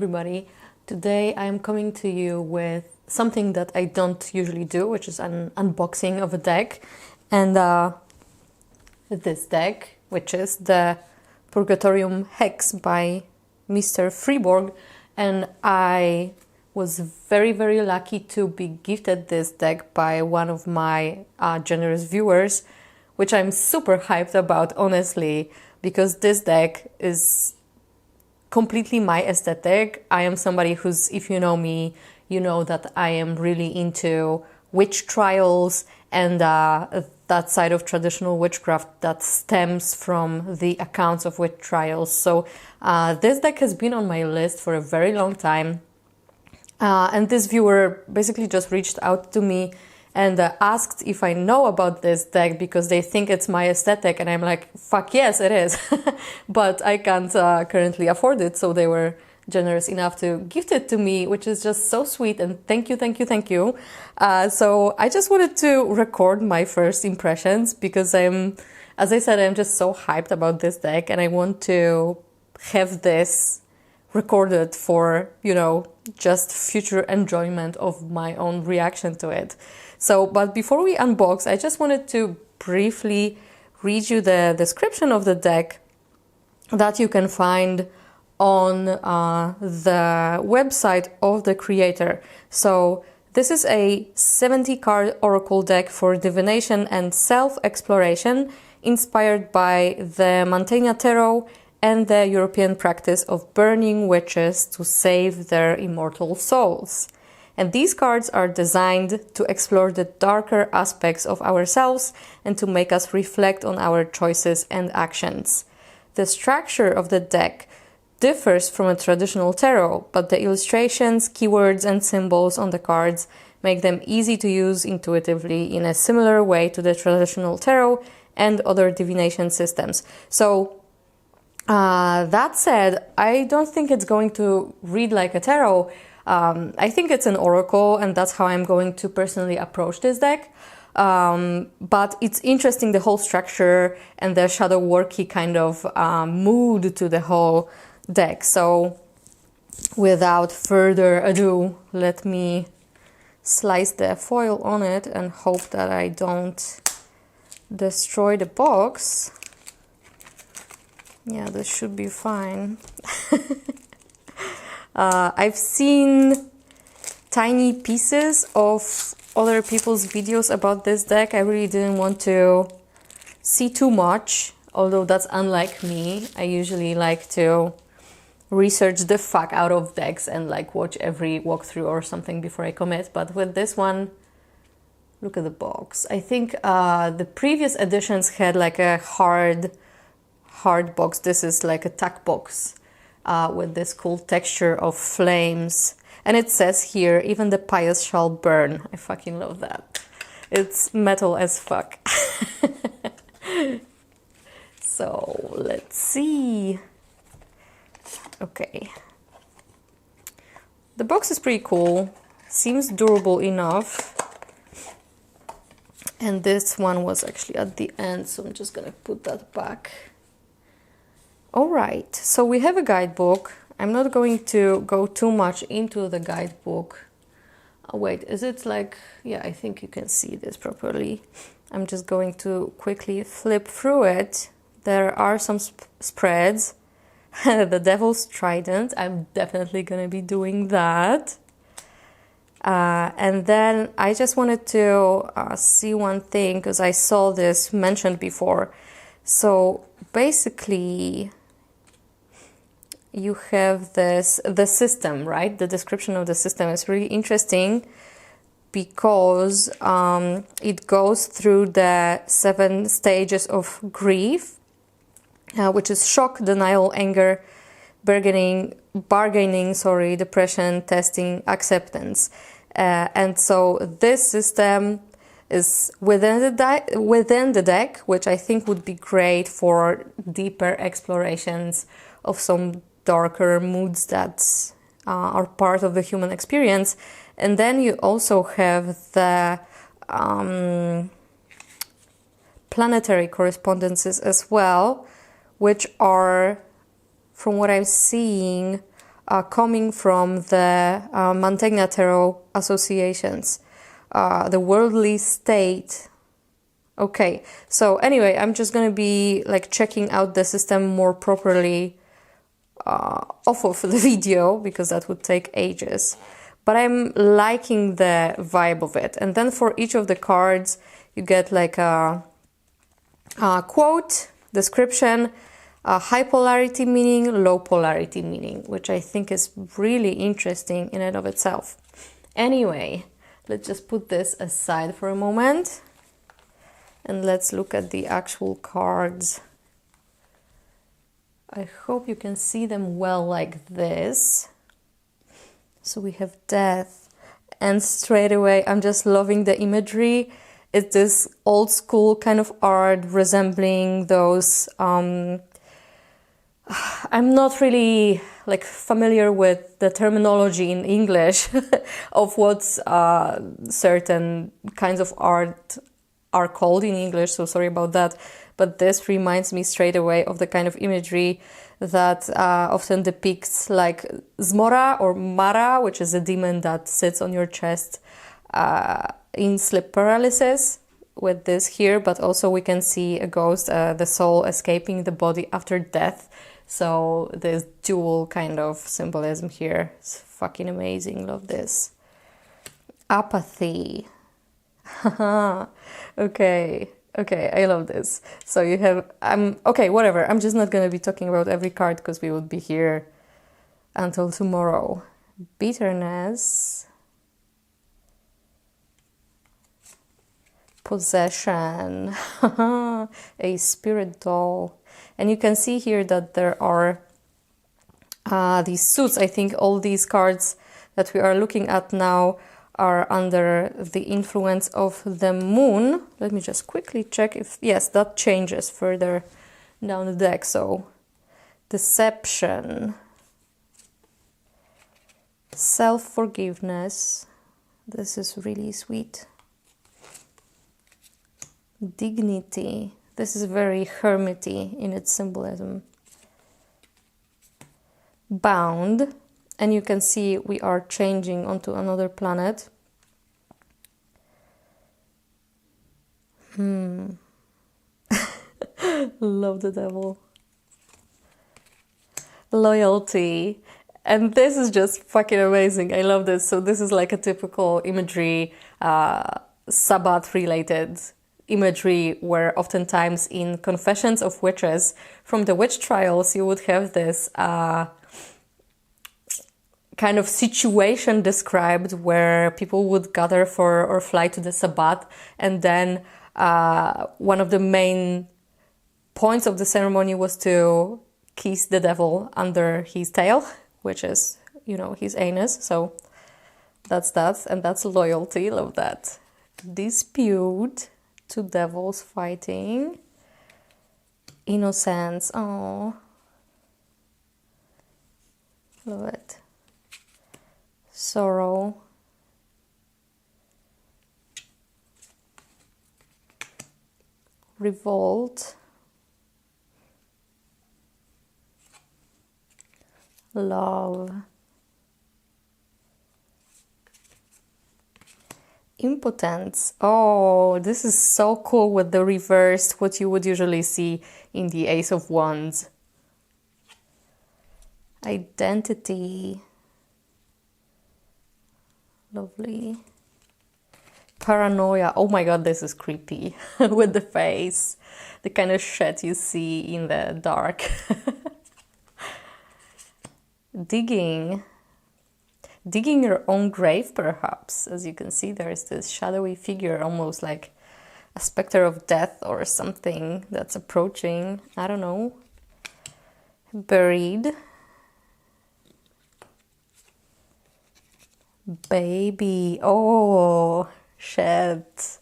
everybody. Today I am coming to you with something that I don't usually do, which is an unboxing of a deck. And this deck, which is the Pvrgatorivm Heks by Mr. Friborg. And I was very, very lucky to be gifted this deck by one of my generous viewers, which I'm super hyped about, honestly, because this deck is completely my aesthetic. I am somebody who's, if you know me, you know that I am really into witch trials and that side of traditional witchcraft that stems from the accounts of witch trials. So this deck has been on my list for a very long time. And this viewer basically just reached out to me and asked if I know about this deck because they think it's my aesthetic, and I'm like, fuck yes, it is. But I can't currently afford it, so they were generous enough to gift it to me, which is just so sweet, and thank you, thank you, thank you. So I just wanted to record my first impressions because as I said, I'm just so hyped about this deck, and I want to have this recorded for, you know, just future enjoyment of my own reaction to it. So, but before we unbox, I just wanted to briefly read you the description of the deck that you can find on the website of the creator. So this is a 70-card oracle deck for divination and self-exploration, inspired by the Mantegna Tarot and the European practice of burning witches to save their immortal souls. And these cards are designed to explore the darker aspects of ourselves and to make us reflect on our choices and actions. The structure of the deck differs from a traditional tarot, but the illustrations, keywords, and symbols on the cards make them easy to use intuitively in a similar way to the traditional tarot and other divination systems. So that said, I don't think it's going to read like a tarot. I think it's an oracle, and that's how I'm going to personally approach this deck. But it's interesting, the whole structure and the shadow worky kind of mood to the whole deck. So without further ado, let me slice the foil on it and hope that I don't destroy the box. Yeah, this should be fine. I've seen tiny pieces of other people's videos about this deck. I really didn't want to see too much, although that's unlike me. I usually like to research the fuck out of decks and like watch every walkthrough or something before I commit. But with this one, look at the box. I think the previous editions had like a hard box. This is like a tack box with this cool texture of flames. And it says here, even the pious shall burn. I fucking love that. It's metal as fuck. So let's see. Okay. The box is pretty cool. Seems durable enough. And this one was actually at the end, so I'm just gonna put that back. All right, so we have a guidebook. I'm not going to go too much into the guidebook. Oh, wait, is it like, yeah, I think you can see this properly. I'm just going to quickly flip through it. There are some spreads. The Devil's Trident, I'm definitely gonna be doing that. And then I just wanted to see one thing, because I saw this mentioned before. So basically, you have the system, right? The description of the system is really interesting because it goes through the 7 stages of grief, which is shock, denial, anger, bargaining, depression, testing, acceptance. And so this system is within the deck, which I think would be great for deeper explorations of some darker moods that are part of the human experience. And then you also have the planetary correspondences as well, which are, from what I'm seeing, coming from the Mantegna Tarot associations. The worldly state. Okay, so anyway, I'm just gonna be like checking out the system more properly off of the video, because that would take ages. But I'm liking the vibe of it. And then for each of the cards, you get like a quote, description, high polarity meaning, low polarity meaning, which I think is really interesting in and of itself. Anyway, let's just put this aside for a moment and let's look at the actual cards. I hope you can see them well like this. So we have death, and straight away I'm just loving the imagery. It's this old school kind of art resembling those I'm not really like familiar with the terminology in English of what certain kinds of art are called in English, so sorry about that. But this reminds me straight away of the kind of imagery that often depicts like Zmora or Mara, which is a demon that sits on your chest in sleep paralysis, with this here. But also we can see a ghost, the soul escaping the body after death. So there's dual kind of symbolism here. It's fucking amazing. Love this. Apathy. Okay, I love this. So you have, okay, whatever. I'm just not going to be talking about every card because we would be here until tomorrow. Bitterness. Possession. A spirit doll. And you can see here that there are these suits. I think all these cards that we are looking at now are under the influence of the moon. Let me just quickly check if, yes, that changes further down the deck. So, deception, self-forgiveness. This is really sweet. Dignity. This is very hermity in its symbolism. Bound. And you can see we are changing onto another planet. Love the devil. Loyalty. And this is just fucking amazing. I love this. So this is like a typical imagery, Sabbath related imagery, where oftentimes in confessions of witches from the witch trials, you would have this kind of situation described where people would gather for or fly to the Sabbath, and then one of the main points of the ceremony was to kiss the devil under his tail, which is, you know, his anus. So that's that, and that's loyalty. Love that. Dispute, two devils fighting. Innocence. Oh, love it. Sorrow. Revolt. Love. Impotence. Oh, this is so cool with the reversed, what you would usually see in the Ace of Wands. Identity. Lovely. Paranoia. Oh my god, this is creepy. With the face. The kind of shit you see in the dark. Digging. Digging your own grave, perhaps. As you can see, there is this shadowy figure, almost like a specter of death or something that's approaching. I don't know. Buried. Baby. Oh, shit.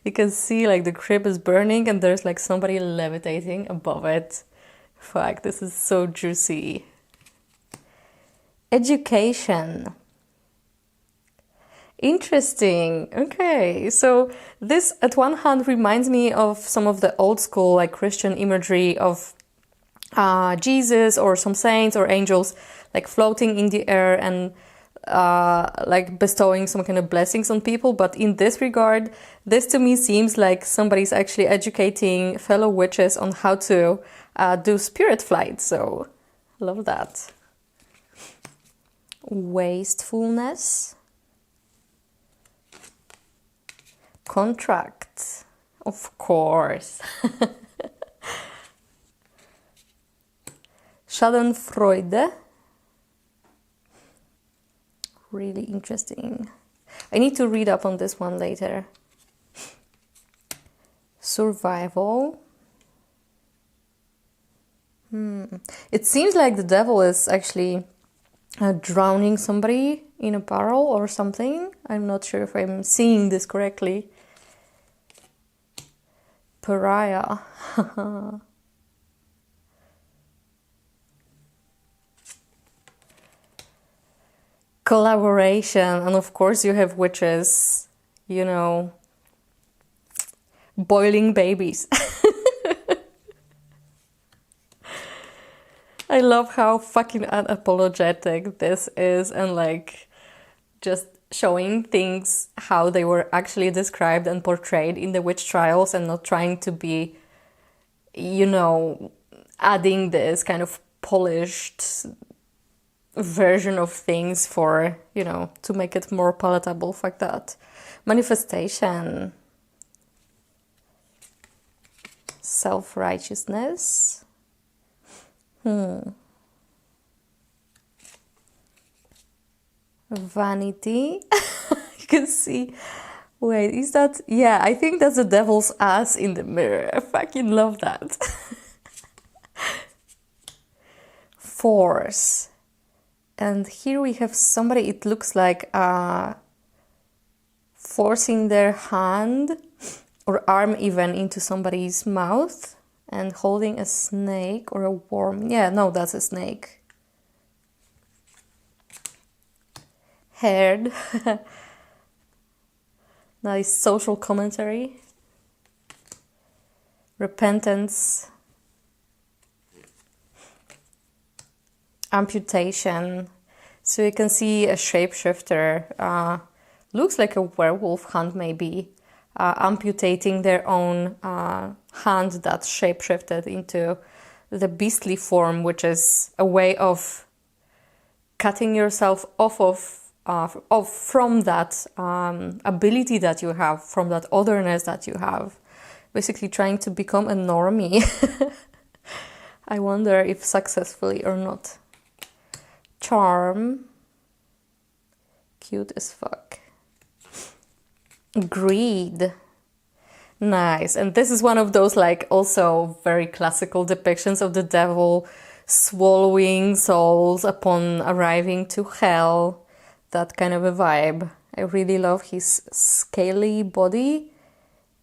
You can see like the crib is burning and there's like somebody levitating above it. Fuck, this is so juicy. Education. Interesting. Okay, so this at one hand reminds me of some of the old school like Christian imagery of Jesus or some saints or angels like floating in the air and like bestowing some kind of blessings on people. But in this regard, this to me seems like somebody's actually educating fellow witches on how to do spirit flight. So love that. Wastefulness. Contract, of course. Schadenfreude. Really interesting. I need to read up on this one later. Survival. It seems like the devil is actually drowning somebody in a barrel or something. I'm not sure if I'm seeing this correctly. Pariah. Collaboration, and of course you have witches, you know, boiling babies. I love how fucking unapologetic this is, and like just showing things how they were actually described and portrayed in the witch trials, and not trying to be, you know, adding this kind of polished version of things for, you know, to make it more palatable. Fuck that. Manifestation. Self-righteousness. Vanity. You can see. Wait, is that? Yeah, I think that's the devil's ass in the mirror. I fucking love that. Force. And here we have somebody, it looks like forcing their hand or arm even into somebody's mouth and holding a snake or a worm. Yeah, no, that's a snake. Haired. Nice social commentary. Repentance. Amputation. So you can see a shapeshifter, looks like a werewolf hand maybe, amputating their own hand that shapeshifted into the beastly form, which is a way of cutting yourself off from that ability that you have, from that otherness that you have, basically trying to become a normie. I wonder if successfully or not. Charm. Cute as fuck. Greed. Nice. And this is one of those like also very classical depictions of the devil swallowing souls upon arriving to hell. That kind of a vibe. I really love his scaly body,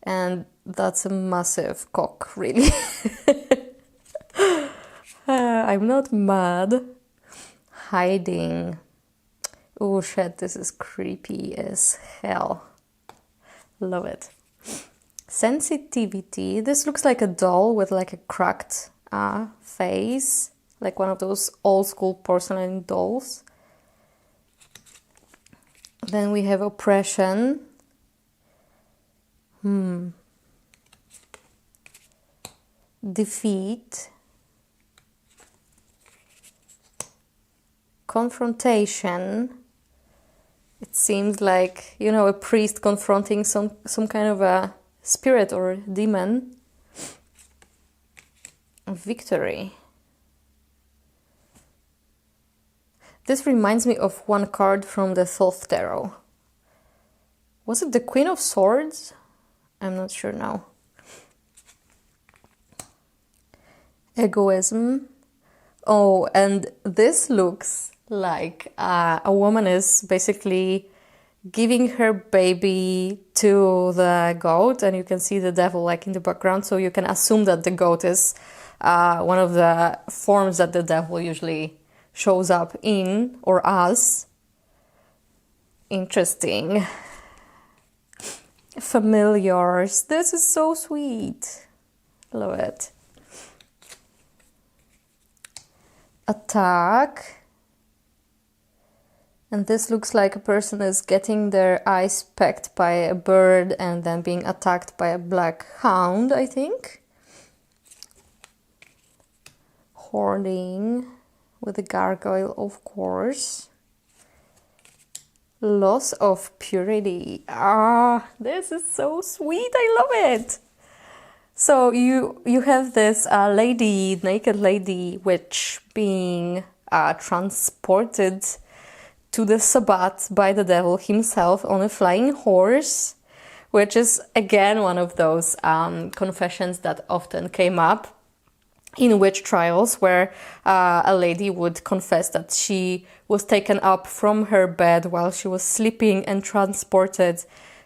and that's a massive cock, really. I'm not mad. Hiding. Oh shit, this is creepy as hell. Love it. Sensitivity. This looks like a doll with like a cracked face, like one of those old school porcelain dolls. Then we have oppression. Defeat. Confrontation. It seems like, you know, a priest confronting some kind of a spirit or demon. Victory. This reminds me of one card from the Thoth Tarot. Was it the Queen of Swords? I'm not sure now. Egoism. Oh, and this looks like a woman is basically giving her baby to the goat, and you can see the devil like in the background, so you can assume that the goat is one of the forms that the devil usually shows up in or as. Interesting. Familiars. This is so sweet. Love it. Attack. And this looks like a person is getting their eyes pecked by a bird and then being attacked by a black hound, I think. Hoarding with a gargoyle, of course. Loss of purity. Ah, this is so sweet. I love it. So you have this lady, naked lady witch being transported to the Sabbath by the devil himself on a flying horse, which is again one of those confessions that often came up in witch trials, where a lady would confess that she was taken up from her bed while she was sleeping and transported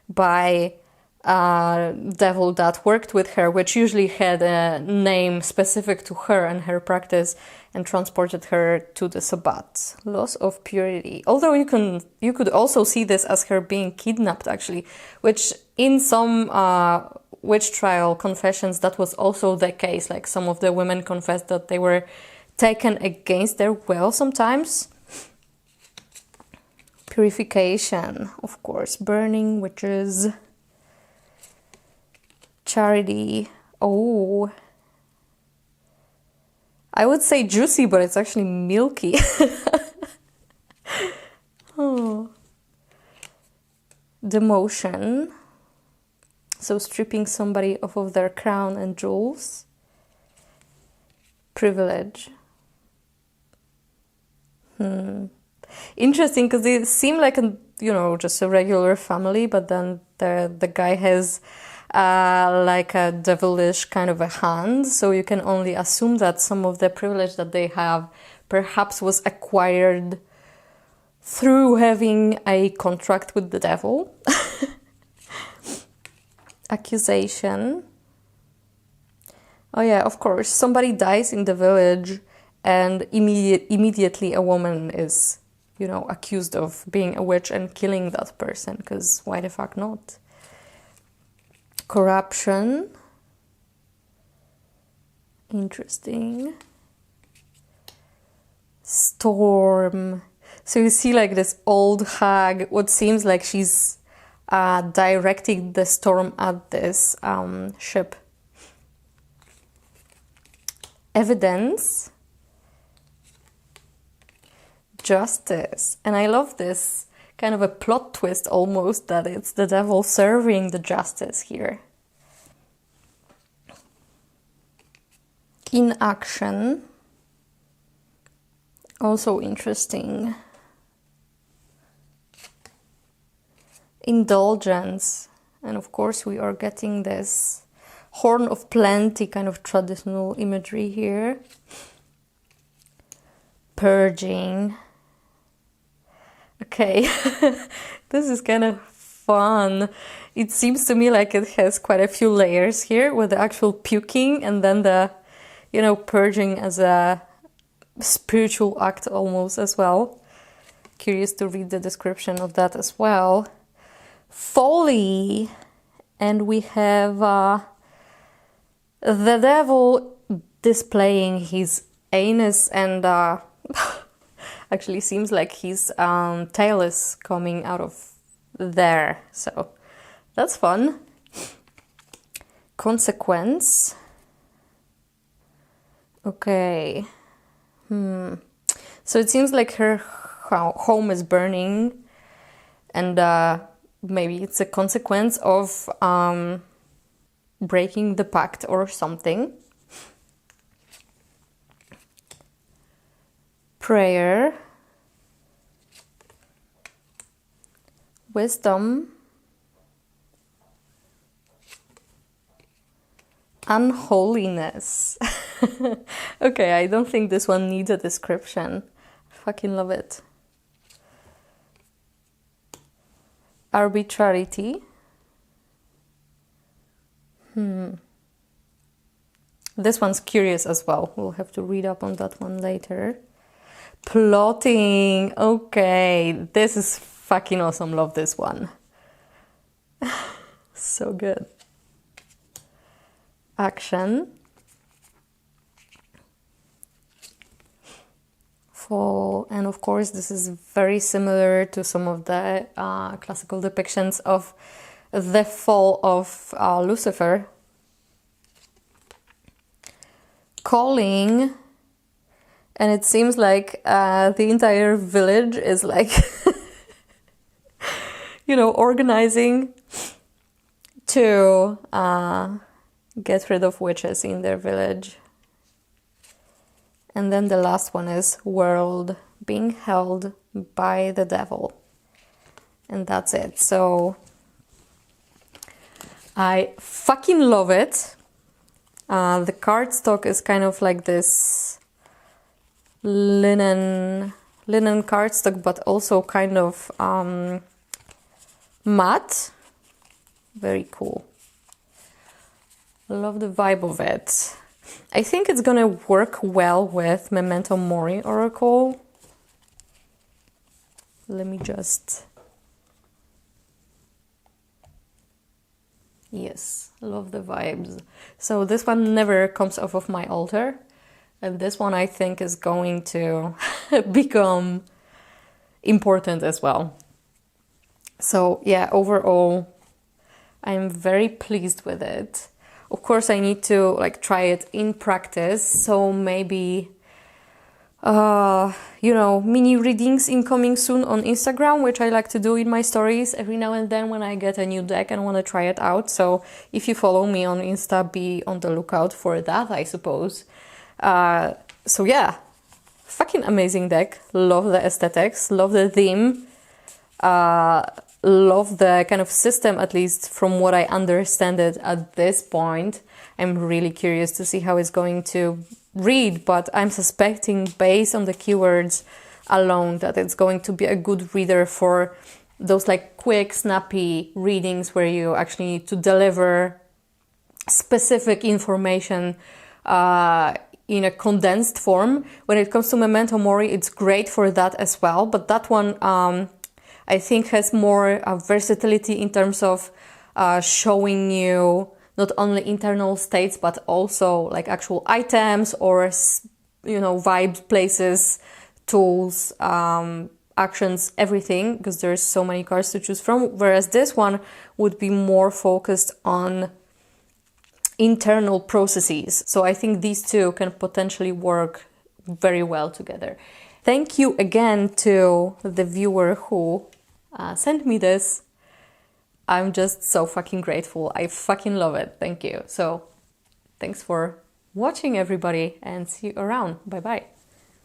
by a devil that worked with her, which usually had a name specific to her and her practice, and transported her to the Sabbath. Loss of purity. Although you could also see this as her being kidnapped, actually, which in some witch trial confessions that was also the case. Like some of the women confessed that they were taken against their will sometimes. Purification, of course. Burning witches. Charity. Oh, I would say juicy, but it's actually milky. Oh. Demotion. So stripping somebody off of their crown and jewels. Privilege. Interesting, because they seem like just a regular family, but then the guy has like a devilish kind of a hand, so you can only assume that some of the privilege that they have perhaps was acquired through having a contract with the devil. Accusation. Oh yeah, of course, somebody dies in the village and immediately a woman is, accused of being a witch and killing that person, because why the fuck not? Corruption. Interesting. Storm. So you see like this old hag, what seems like she's directing the storm at this ship. Evidence. Justice. And I love this kind of a plot twist almost, that it's the devil serving the justice here. Inaction. Also interesting. Indulgence. And of course we are getting this horn of plenty kind of traditional imagery here. Purging. Okay, this is kind of fun. It seems to me like it has quite a few layers here, with the actual puking and then the, purging as a spiritual act almost as well. Curious to read the description of that as well. Folly. And we have the devil displaying his anus and actually seems like his tail is coming out of there. So that's fun. Consequence. Okay. So it seems like her home is burning, and maybe it's a consequence of breaking the pact or something. Prayer. Wisdom. Unholiness. Okay, I don't think this one needs a description. I fucking love it. Arbitrarity. This one's curious as well. We'll have to read up on that one later. Plotting. Okay, this is fucking awesome. Love this one. So good. Action. fall. And of course, this is very similar to some of the classical depictions of the fall of Lucifer. Calling, and it seems like the entire village is like, you know, organizing to get rid of witches in their village. And then the last one is world being held by the devil. And that's it. So I fucking love it. The cardstock is kind of like this linen cardstock, but also kind of matte. Very cool. Love the vibe of it. I think it's gonna work well with Memento Mori Oracle. Let me just... Yes, love the vibes. So this one never comes off of my altar. And this one I think is going to become important as well. So yeah, overall, I'm very pleased with it. Of course, I need to like try it in practice. So maybe, you know, mini readings incoming soon on Instagram, which I like to do in my stories every now and then when I get a new deck and want to try it out. So if you follow me on Insta, be on the lookout for that, I suppose. So yeah, fucking amazing deck. Love the aesthetics, love the theme, love the kind of system, at least from what I understand it at this point. I'm really curious to see how it's going to read, but I'm suspecting based on the keywords alone that it's going to be a good reader for those like quick, snappy readings where you actually need to deliver specific information in a condensed form. When it comes to Memento Mori, it's great for that as well, but that one I think has more versatility in terms of showing you not only internal states, but also like actual items or, you know, vibes, places, tools, actions, everything, because there's so many cards to choose from. Whereas this one would be more focused on internal processes. So I think these two can potentially work very well together. Thank you again to the viewer who sent me this. I'm just so fucking grateful. I fucking love it. Thank you. So thanks for watching, everybody, and see you around. Bye bye.